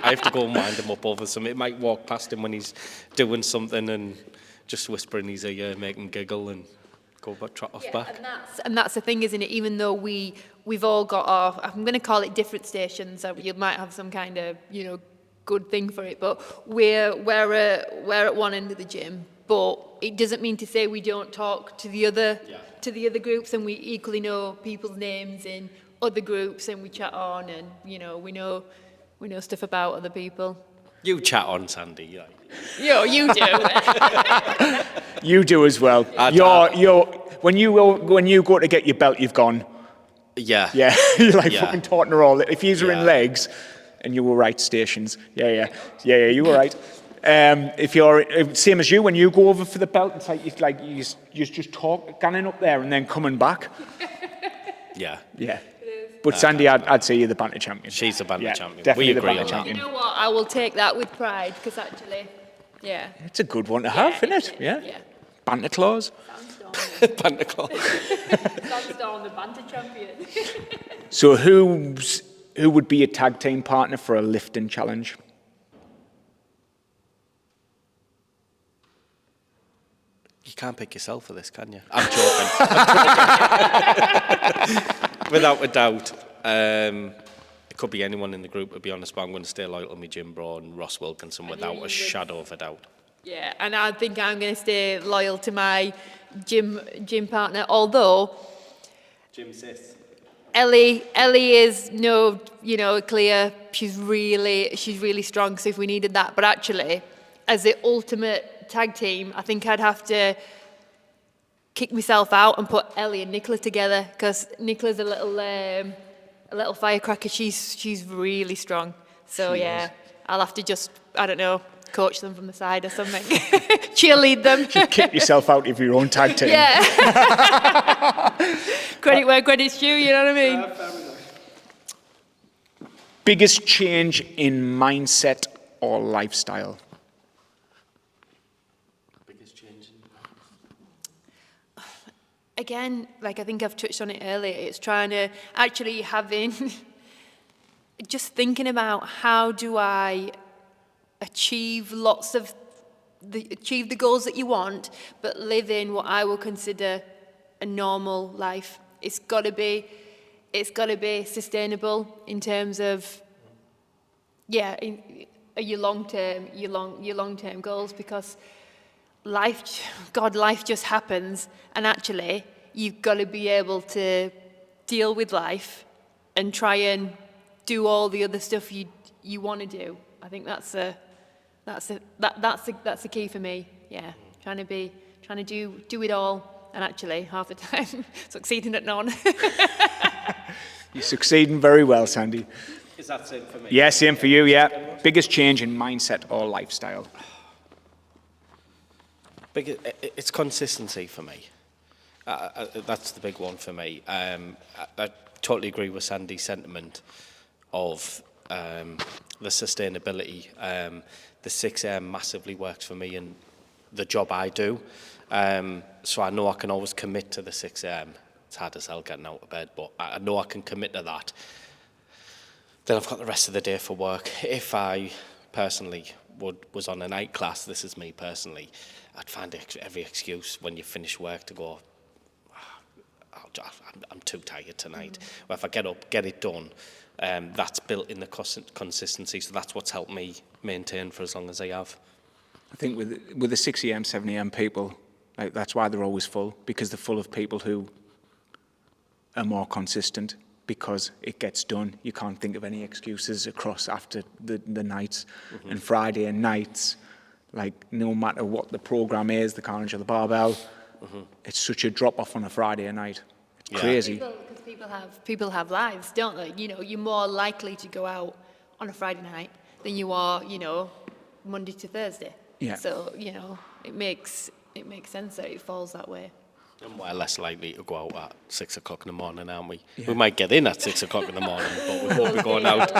S2: have to go and wind him up over something. It might walk past him when he's doing something and just whisper in his ear, make him giggle and go back, trot off back.
S3: And that's the thing, isn't it? Even though we've all got our, I'm going to call it different stations. So you might have some kind of, you know, good thing for it, but we're at one end of the gym. But it doesn't mean to say we don't talk to the other groups, and we equally know people's names in other groups, and we chat on, and you know we know stuff about other people.
S2: You chat on, Sandy.
S3: You do.
S1: You do as well. When you go to get your belt, you've gone.
S2: Yeah.
S1: Yeah, you're like
S2: Yeah.
S1: fucking taunting her all. If you were in
S2: Yeah.
S1: legs, and you were right stations. Yeah, you were right. If you're same as you, when you go over for the belt, it's like you just talk, ganning up there and then coming back.
S2: Yeah.
S1: Yeah. But Sandy, I'd say you're the banter champion.
S2: She's the banter champion.
S1: Definitely
S2: We
S1: the
S2: agree
S1: banter
S2: on that.
S1: champion.
S3: You know what? I will take that with pride, because actually, yeah.
S1: It's a good one to have, isn't it? Yeah. Banter claws?
S2: Banter claw.
S3: Sandstorm, the banter champion.
S1: So who would be a tag team partner for a lifting challenge?
S2: You can't pick yourself for this, can you? I'm joking. Without a doubt. It could be anyone in the group, to be honest, but I'm going to stay loyal to my gym bro and Ross Wilkinson without a shadow of a doubt.
S3: Yeah, and I think I'm going to stay loyal to my gym partner, although
S2: Gym sis.
S3: Ellie is clear. She's really strong. So if we needed that, but actually, as the ultimate tag team, I think I'd have to kick myself out and put Ellie and Nicola together, because Nicola's a little firecracker. She's really strong. So yeah, I'll have to just, I don't know, coach them from the side or something. Cheerlead them.
S1: Just kick yourself out of your own tag team.
S3: Yeah. Credit where credit's due, you know what I mean?
S1: Biggest change in mindset or lifestyle?
S2: Biggest change in...
S3: Again, like I think I've touched on it earlier, it's trying to actually just thinking about how do I achieve the goals that you want, but live in what I will consider a normal life. It's got to be sustainable in terms of your long-term goals, because life just happens, and actually you've got to be able to deal with life and try and do all the other stuff you want to do. I think that's the key for me. Yeah, trying to do it all, and actually half the time succeeding at none.
S1: You're succeeding very well, Sandy.
S2: Is that same for me?
S1: Yeah, same for you, yeah. Biggest change in mindset or lifestyle?
S2: It's consistency for me. That's the big one for me. I totally agree with Sandy's sentiment of the sustainability. The 6 a.m. massively works for me and the job I do. So I know I can always commit to the 6 a.m. It's hard as hell getting out of bed, but I know I can commit to that. Then I've got the rest of the day for work. If I personally was on a night class, this is me personally, I'd find every excuse when you finish work to go, I'm too tired tonight. Or if I get up, get it done, that's built in the consistency. So that's what's helped me maintain for as long as I have.
S1: I think with the 6 a.m., 7 a.m. people, like that's why they're always full, because they're full of people who are more consistent, because it gets done. You can't think of any excuses across after the nights. Mm-hmm. And Friday nights, like no matter what the program is, the Carnage or the Barbell, mm-hmm. It's such a drop off on a Friday night. It's crazy.
S3: Because people have lives, don't they? You know, you're more likely to go out on a Friday night than you are, Monday to Thursday.
S1: Yeah.
S3: So, it makes sense that it falls that way.
S2: And we're less likely to go out at 6 o'clock in the morning, aren't we? Yeah. We might get in at 6 o'clock in the morning, but we won't be going out.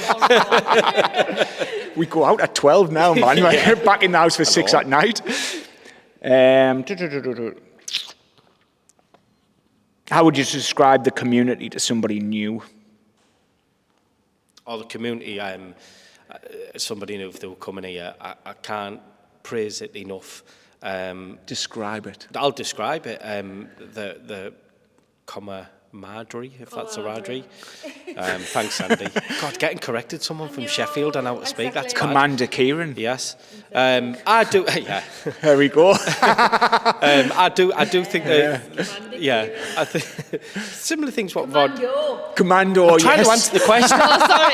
S1: We go out at 12 now, man. Yeah. We're back in the house for 6 at night. How would you describe the community to somebody new?
S2: The community, somebody new, if they were coming here, I can't praise it enough.
S1: Describe it.
S2: I'll describe it. The camaraderie, if that's a radry. Thanks, Sandy. God, getting corrected, someone from Sheffield on how to speak. That's bad.
S1: Commander Ciaran.
S2: Yes, I do. Yeah,
S1: there we go.
S2: I do think that. Yeah, I think similar things. What
S1: Commando.
S2: I'm trying to answer the question.
S3: Oh, sorry.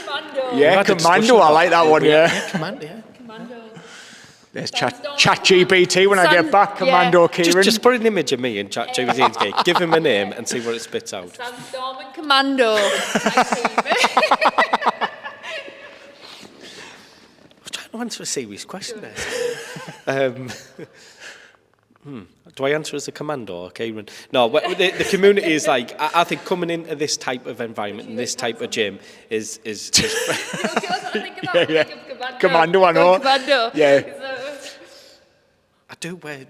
S3: Commando.
S1: Yeah, Commando. I like that one. Yeah.
S2: Commando. Yeah.
S1: There's ChatGPT when I get back, Commando Ciaran.
S2: Just put an image of me in ChatGPT's game, give him a name and see what it spits out.
S3: Sandstorm and Commando.
S2: I was trying to answer a serious question there. Do I answer as a commando or Ciaran? No, the community is like, I think coming into this type of environment and this type of gym is
S1: Commando, I know.
S3: Commando.
S1: Yeah.
S2: do wear,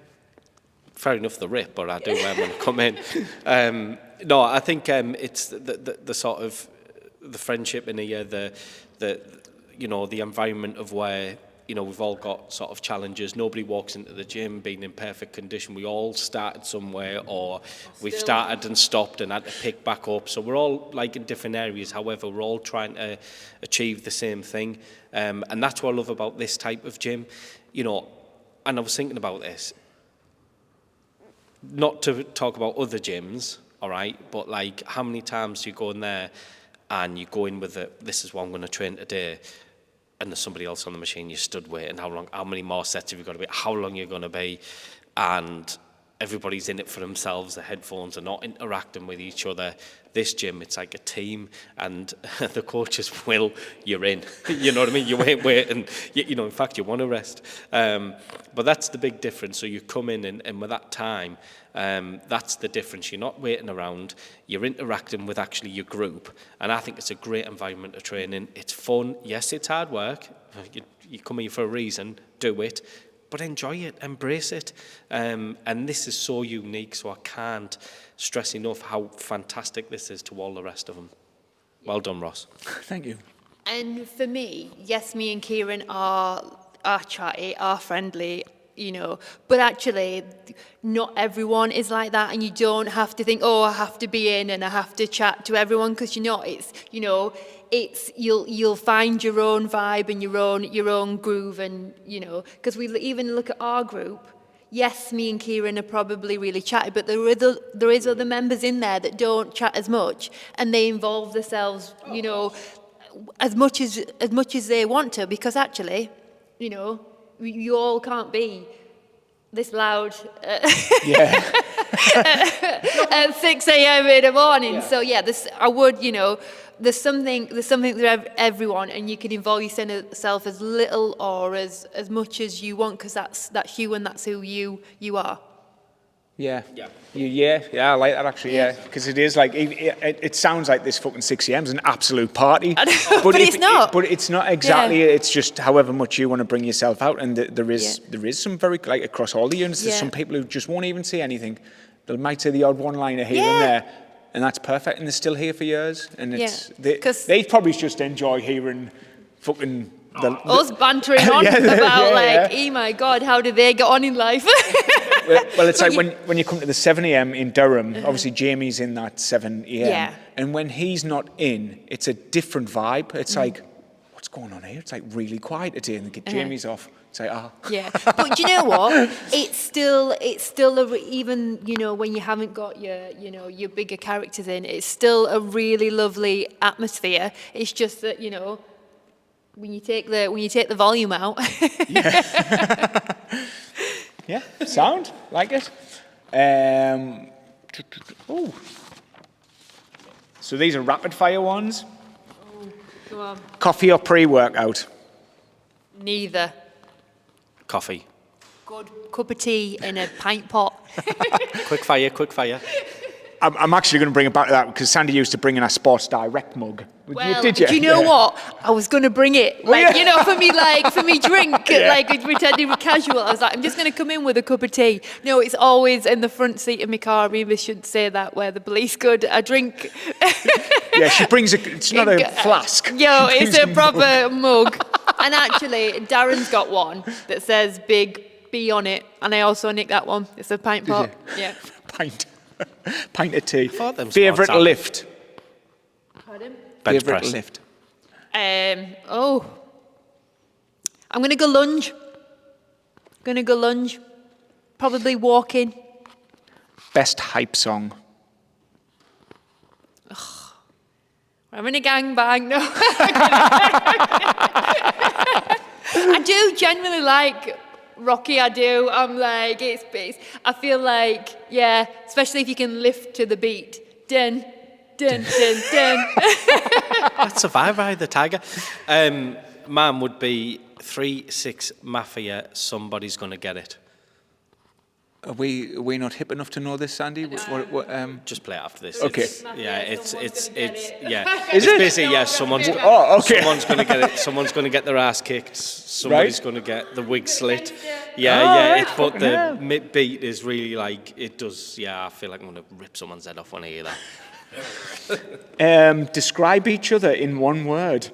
S2: fair enough, the rip, but I do wear them when I come in. No, I think it's the sort of the friendship in here, the the environment of where we've all got sort of challenges. Nobody walks into the gym being in perfect condition. We all started somewhere, or we've started and stopped and had to pick back up. So we're all like in different areas. However, we're all trying to achieve the same thing, and that's what I love about this type of gym. And I was thinking about this. Not to talk about other gyms, all right, but like how many times do you go in there and you go in with this is what I'm going to train today, and there's somebody else on the machine, you stood waiting, how many more sets have you got to be, how long you're going to be, and everybody's in it for themselves, the headphones are not interacting with each other. This gym, it's like a team, and the coaches you're in. You know what I mean? You wait, and in fact, you want to rest. But that's the big difference. So you come in, and with that time, that's the difference. You're not waiting around. You're interacting with actually your group, and I think it's a great environment of training. It's fun. Yes, it's hard work. You come here for a reason. Do it. But enjoy it, embrace it. And this is so unique, so I can't stress enough how fantastic this is to all the rest of them. Well done, Ross.
S1: Thank you.
S3: And for me, yes, me and Ciaran are chatty, are friendly, but actually not everyone is like that, and you don't have to think, I have to be in and I have to chat to everyone, because it's you'll find your own vibe and your own groove, and because we even look at our group. Yes, me and Ciaran are probably really chatty, but there is other members in there that don't chat as much, and they involve themselves, as much as they want to, because actually, you all can't be this loud at 6 a.m. in the morning. Yeah. So yeah, there's something for everyone, and you can involve yourself as little or as much as you want, because that's you and that's who you are.
S1: Yeah, I like that actually. Yeah, because it is like it sounds like this fucking 6 a.m. is an absolute party,
S3: but it's not.
S1: But it's not exactly. Yeah. It's just however much you want to bring yourself out, and there is some very like across all the units. There's some people who just won't even say anything. They might say the odd one-liner here and there, and that's perfect. And they're still here for years, and they probably just enjoy hearing fucking.
S3: Us bantering on about oh my God, how did they get on in life?
S1: Well, it's like when you come to the 7 a.m. in Durham, obviously Jamie's in that 7 a.m. And when he's not in, it's a different vibe. It's like, what's going on here? It's like really quiet today, and they get Jamie's off. It's like,
S3: Yeah, but do you know what? It's still even when you haven't got your bigger characters in, it's still a really lovely atmosphere. It's just that when you take the volume out.
S1: Yeah, sound like it. So these are rapid fire ones.
S3: Go on.
S1: Coffee or pre-workout?
S3: Neither.
S2: Coffee.
S3: Good cup of tea in a pint pot.
S2: Quick fire.
S1: I'm actually going to bring it back to that, because Sandy used to bring in a Sports Direct mug.
S3: Well,
S1: did you?
S3: Do you know what? I was going to bring it, for me drink, pretending we're casual. I was like, I'm just going to come in with a cup of tea. No, it's always in the front seat of my car. Maybe I shouldn't say that, where the police could. I drink.
S1: Yeah, she brings it's not a flask.
S3: It's a proper mug. And actually, Darren's got one that says Big B on it, and I also nicked that one. It's a pint pot. Yeah.
S1: Pint of tea. Favourite lift?
S3: Pardon?
S2: Bench
S1: Favourite
S2: press.
S1: lift?
S3: I'm going to go lunge. Probably walking.
S1: Best hype song?
S3: I'm in a gangbang. No. I do genuinely like Rocky, I do. I'm like, it's I feel like, especially if you can lift to the beat. Dun, dun, dun, dun.
S2: That's a vibe, right? The tiger. Mine would be 3-6 Mafia, Somebody's Gonna Get It.
S1: Are we not hip enough to know this, Sandy?
S2: Just play it after this.
S1: Okay.
S2: It's
S1: Is
S2: it? Basically, yes, someone's
S1: okay.
S2: Someone's gonna get it. Someone's gonna get their ass kicked. Somebody's gonna get the wig slit. But the mid beat is really like, it does, I feel like I'm going to rip someone's head off when I hear that.
S1: Describe each other in one word.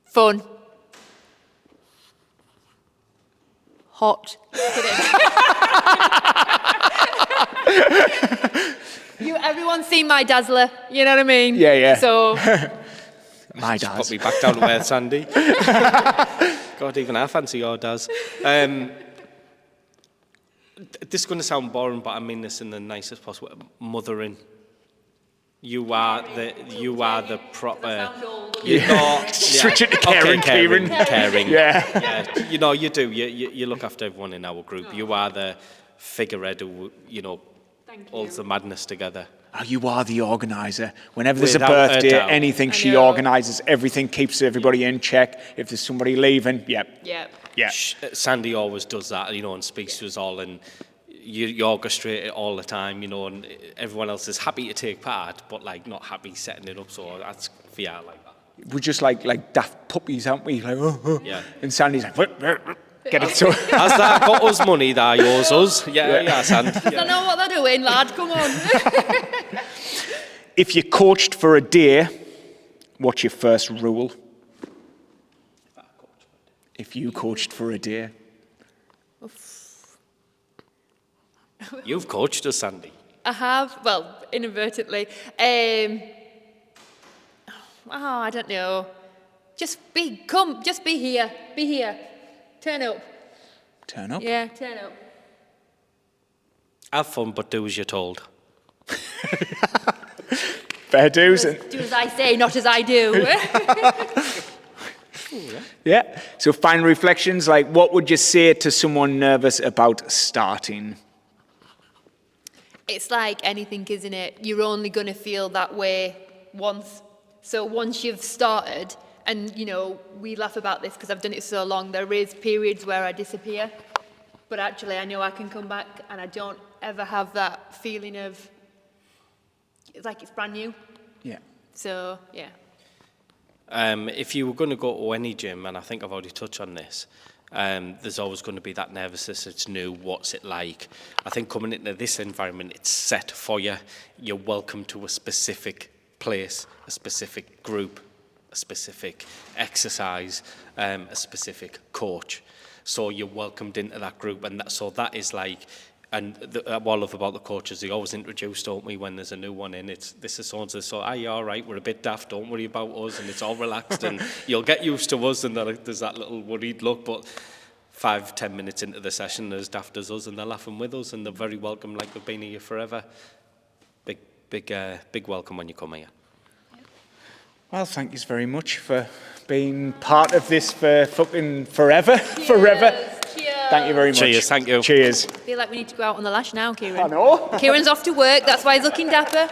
S3: Fun. Hot. Everyone's seen my Dazzler, you know what I mean?
S1: Yeah.
S3: So,
S1: My Daz.
S2: Put me back down to earth, Sandy. God, even I fancy your Daz. This is going to sound boring, but I mean this in the nicest possible. Mothering. You are the proper.
S1: Switch it to caring.
S2: Caring.
S1: Yeah.
S2: You do. You look after everyone in our group. You are the figurehead who, holds the madness together.
S1: Oh, you are the organizer. Whenever there's a
S2: Without a
S1: birthday,
S2: doubt.
S1: anything, she organizes everything, keeps everybody in check. If there's somebody leaving, yeah.
S2: Sandy always does that, and speaks to us all, and you orchestrate it all the time, and everyone else is happy to take part, but like not happy setting it up. So that's like that.
S1: We're just like daft puppies, aren't we? Like,
S2: Yeah.
S1: And Sandy's like, get it so.
S2: Has that got us money? That yours us? Yeah, Sandy.
S3: I don't know what they're doing, lad. Come on.
S1: If you coached for a day, what's your first rule? If you coached for a day.
S2: You've coached us, Sandy.
S3: I have, well, inadvertently. I don't know. Just be here. Be here. Turn up.
S1: Turn up?
S3: Yeah, turn up.
S2: Have fun, but do as you're told.
S1: Fair dues.
S3: Do as I say, not as I do.
S1: Yeah. So final reflections, like what would you say to someone nervous about starting?
S3: It's like anything, isn't it? You're only going to feel that way once. So once you've started, and we laugh about this because I've done it so long, there is periods where I disappear, but actually I know I can come back, and I don't ever have that feeling of, it's like it's brand new.
S1: Yeah.
S3: So, yeah.
S2: If you were going to go to any gym, and I think I've already touched on this, there's always going to be that nervousness. It's new. What's it like? I think coming into this environment, it's set for you. You're welcome to a specific place, a specific group, a specific exercise, a specific coach. So you're welcomed into that group, and that is like. And what I love about the coaches, they always introduce, don't we, when there's a new one in, this is so-and-so, so, you're all right, we're a bit daft, don't worry about us, and it's all relaxed, and you'll get used to us, and there's that little worried look, but 5-10 minutes into the session, they're as daft as us, and they're laughing with us, and they're very welcome, like they've been here forever. Big welcome when you come here.
S1: Well, thank you very much for being part of this for fucking forever. Forever.
S3: Cheers.
S1: Thank you very much.
S2: Cheers, thank you.
S1: Cheers.
S3: I feel like we need to go out on the lash now, Ciaran.
S1: I know.
S3: Ciaran's off to work, that's why he's looking dapper.